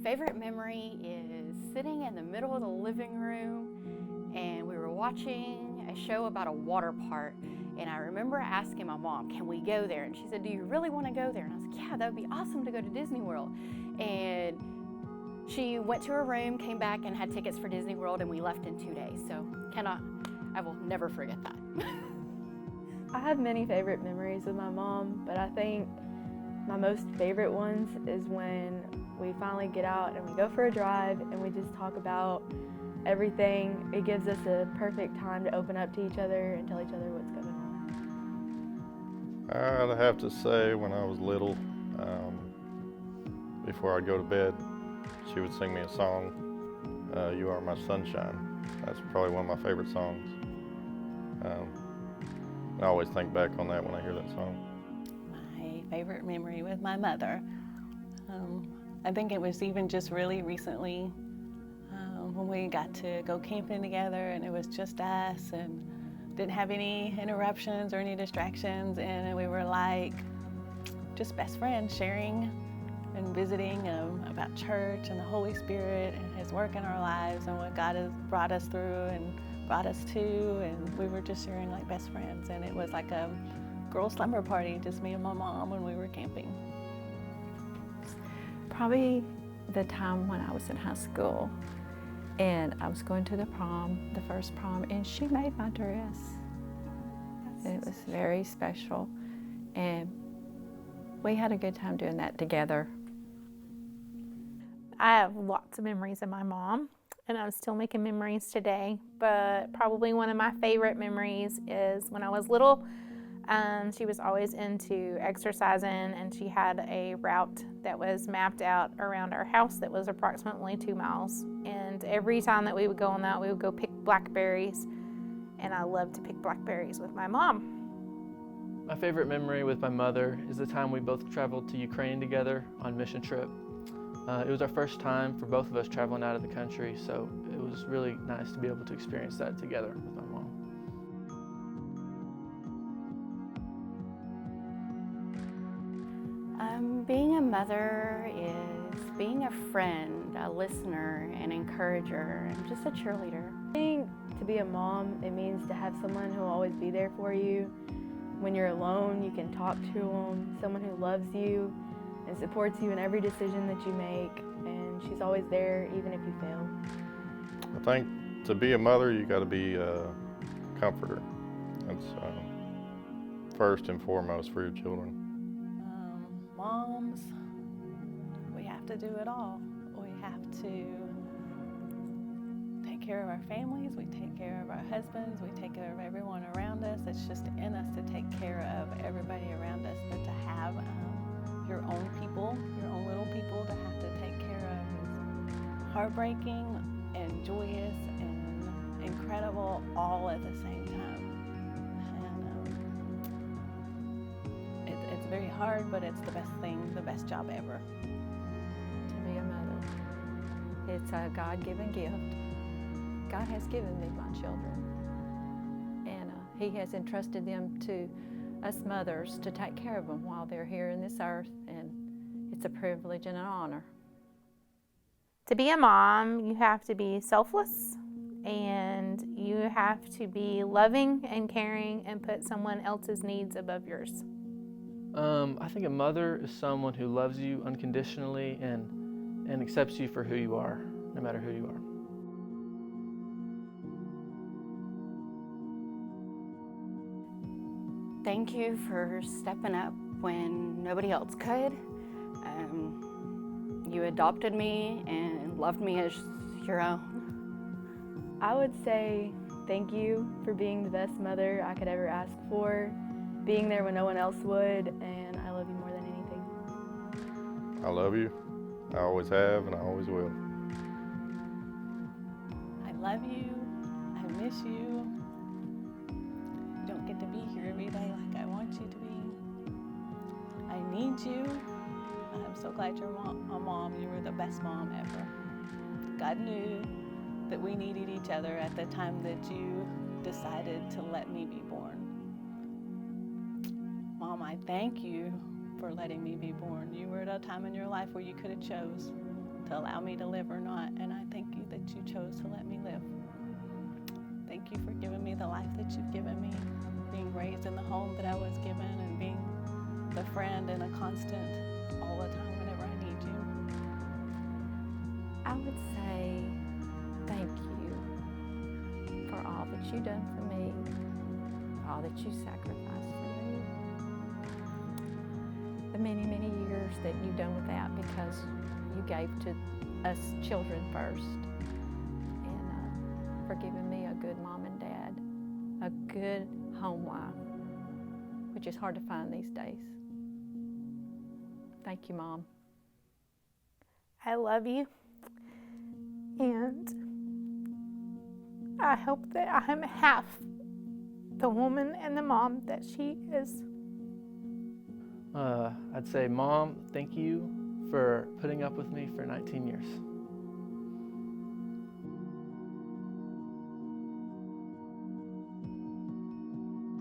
Favorite memory is sitting in the middle of the living room and we were watching a show about a water park, and I remember asking my mom, can we go there? And she said, do you really want to go there? And I was like, yeah, that would be awesome to go to Disney World. And she went to her room, came back, and had tickets for Disney World, and we left in 2 days. So I will never forget that. I have many favorite memories with my mom, but I think my most favorite ones is when we finally get out and we go for a drive and we just talk about everything. It gives us a perfect time to open up to each other and tell each other what's going on. I'd have to say when I was little, before I'd go to bed, she would sing me a song, You Are My Sunshine. That's probably one of my favorite songs. I always think back on that when I hear that song. My favorite memory with my mother. I think it was even just really recently when we got to go camping together and it was just us and didn't have any interruptions or any distractions, and we were like just best friends sharing and visiting about church and the Holy Spirit and His work in our lives and what God has brought us through and brought us to, and we were just sharing like best friends, and it was like a girls' slumber party, just me and my mom when we were camping. Probably the time when I was in high school and I was going to the prom, the first prom, and she made my dress. And it was very special, and we had a good time doing that together. I have lots of memories of my mom, and I'm still making memories today, but probably one of my favorite memories is when I was little. She was always into exercising, and she had a route that was mapped out around our house that was approximately 2 miles. And every time that we would go on that, we would go pick blackberries, and I loved to pick blackberries with my mom. My favorite memory with my mother is the time we both traveled to Ukraine together on mission trip. It was our first time for both of us traveling out of the country, so it was really nice to be able to experience that together with my mom. Being a mother is being a friend, a listener, an encourager, and just a cheerleader. I think to be a mom, it means to have someone who will always be there for you. When you're alone, you can talk to them, someone who loves you and supports you in every decision that you make, and she's always there even if you fail. I think to be a mother, you got to be a comforter. That's first and foremost for your children. Moms, we have to do it all. We have to take care of our families, we take care of our husbands, we take care of everyone around us. It's just in us to take care of everybody around us, but to have your own people, your own little people to have to take care of is heartbreaking and joyous and incredible all at the same time. It's very hard, but it's the best thing, the best job ever. To be a mother, it's a God-given gift. God has given me my children, and He has entrusted them to us mothers to take care of them while they're here in this earth, and it's a privilege and an honor. To be a mom, you have to be selfless, and you have to be loving and caring and put someone else's needs above yours. I think a mother is someone who loves you unconditionally and accepts you for who you are, no matter who you are. Thank you for stepping up when nobody else could. You adopted me and loved me as your own. I would say thank you for being the best mother I could ever ask for, being there when no one else would, and I love you more than anything. I love you. I always have, and I always will. I love you. I miss you. You don't get to be here every day like I want you to be. I need you. I'm so glad you're a mom. You were the best mom ever. God knew that we needed each other at the time that you decided to let me be born. Mom, I thank you for letting me be born. You were at a time in your life where you could have chose to allow me to live or not. And I thank you that you chose to let me live. Thank you for giving me the life that you've given me, being raised in the home that I was given, and being the friend and a constant all the time whenever I need you. I would say thank you for all that you've done for me, all that you sacrificed for me, the many, many years that you've done without because you gave to us children first, and for giving me a good mom and dad, a good home life, which is hard to find these days. Thank you, Mom. I love you, and I hope that I'm half the woman and the mom that she is. I'd say, Mom, thank you for putting up with me for 19 years.